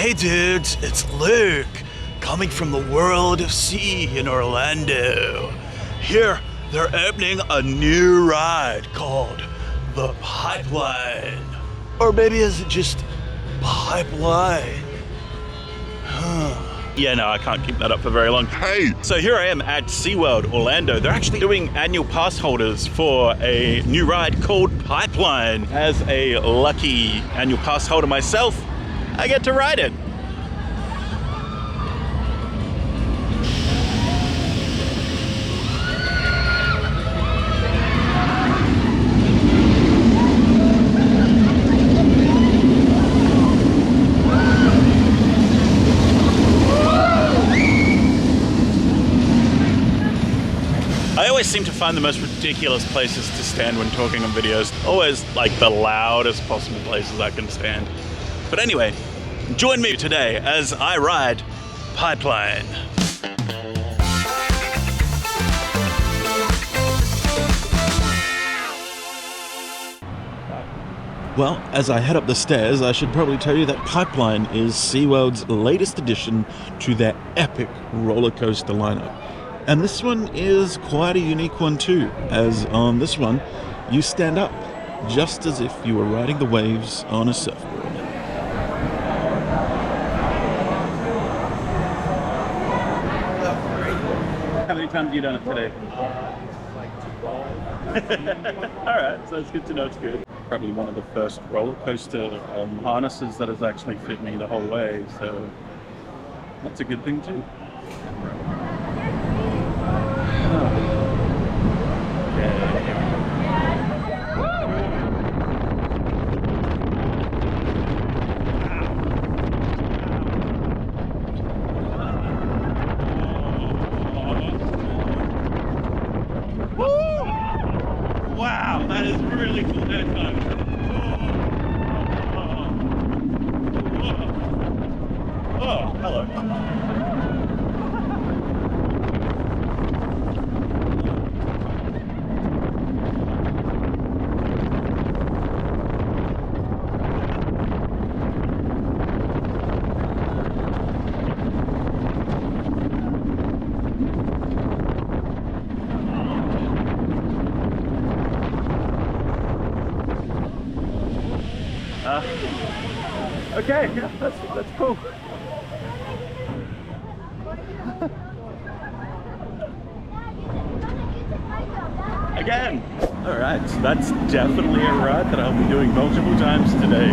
Hey dudes, it's Luke, coming from the world of sea in Orlando. Here, they're opening a new ride called the Pipeline. Or maybe is it just Pipeline? Yeah, no, I can't keep that up for very long. Hey! So here I am at SeaWorld Orlando. They're actually doing annual pass holders for a new ride called Pipeline. As a lucky annual pass holder myself, I get to ride it. I always seem to find the most ridiculous places to stand when talking on videos. Always like the loudest possible places I can stand. But anyway, join me today as I ride Pipeline. Well, as I head up the stairs, I should probably tell you that Pipeline is SeaWorld's latest addition to their epic roller coaster lineup. And this one is quite a unique one too, as on this one, you stand up just as if you were riding the waves on a surfboard. How many times have you done it today? Alright, so it's good to know it's good. Probably one of the first roller coaster harnesses that has actually fit me the whole way, so that's a good thing too. Wow, that is really cool that time. Oh, hello. Okay, yeah, that's cool. Again! Alright, so that's definitely a ride that I'll be doing multiple times today.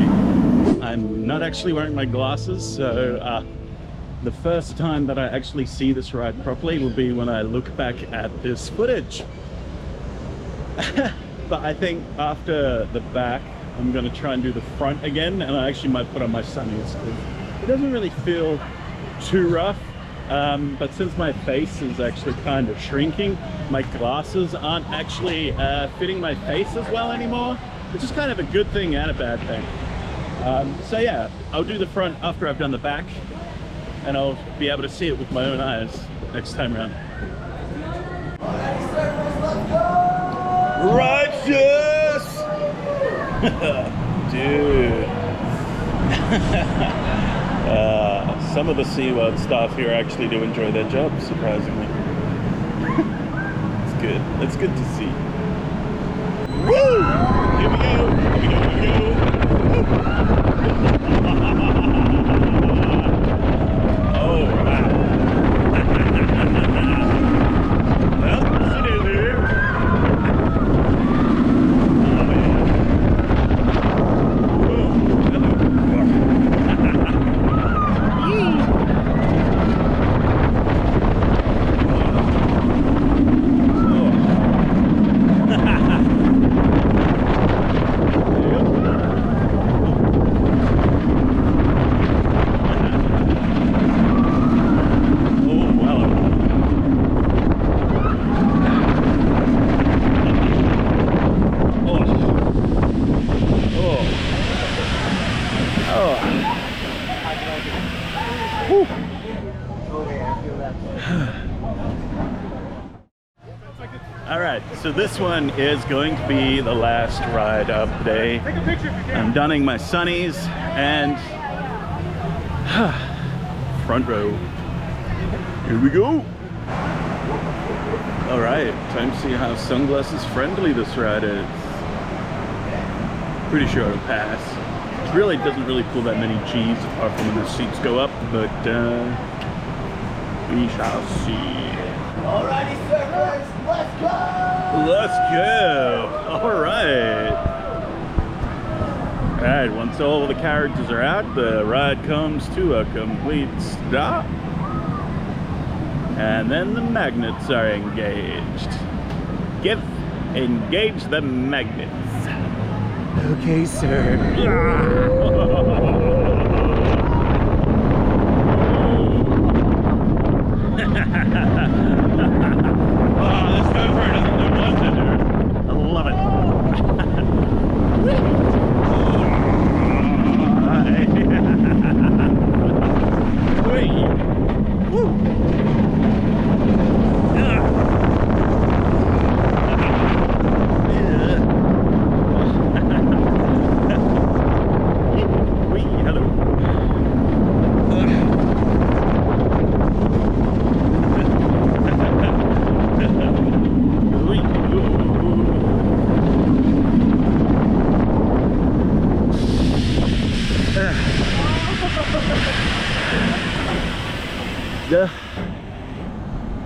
I'm not actually wearing my glasses, so the first time that I actually see this ride properly will be when I look back at this footage. But I think after the back, I'm going to try and do the front again, and I actually might put on my sunnies. It doesn't really feel too rough, but since my face is actually kind of shrinking, my glasses aren't actually fitting my face as well anymore, which is kind of a good thing and a bad thing. So yeah, I'll do the front after I've done the back, and I'll be able to see it with my own eyes next time around. Righteous! Dude. Some of the SeaWorld staff here actually do enjoy their job, surprisingly. It's good. It's good to see. Woo! Here we go! Here we go! Here we go! Oh, wow. Well, sit in there. Alright, so this one is going to be the last ride of the day. I'm donning my sunnies, and Front row. Here we go. All right, time to see how sunglasses friendly this ride is. Pretty sure it'll pass. It really doesn't really pull that many G's apart from when the seats go up, but we shall see. Alrighty, surfers, let's go! Let's go! Alright. Alright, once all the characters are out, the ride comes to a complete stop. And then the magnets are engaged. Engage the magnets. Okay, sir. Oh, this gopher doesn't know what to do. I love it. Wait. Woo.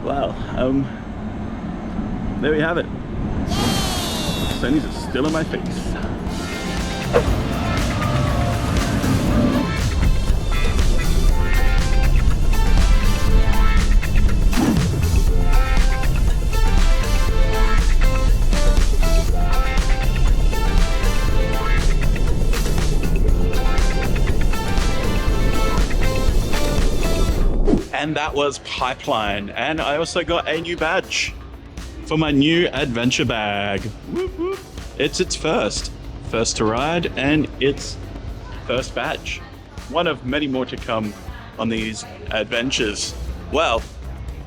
Wow, there we have it. Sunnies are still in my face. And that was Pipeline, and I also got a new badge for my new adventure bag. Whoop, whoop. It's its first to ride, and its first badge. One of many more to come on these adventures. Well,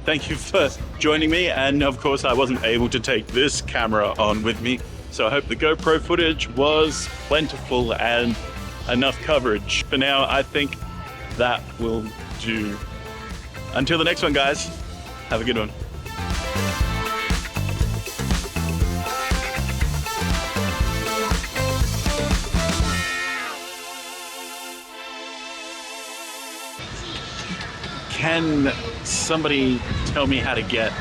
thank you for joining me, and of course I wasn't able to take this camera on with me, so I hope the GoPro footage was plentiful and enough coverage. For now, I think that will do. Until the next one, guys, have a good one. Can somebody tell me how to get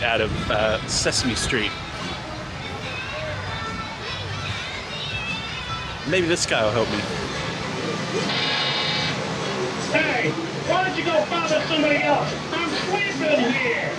out of Sesame Street? Maybe this guy will help me. Hey, why don't you go bother somebody else? I'm sleeping here.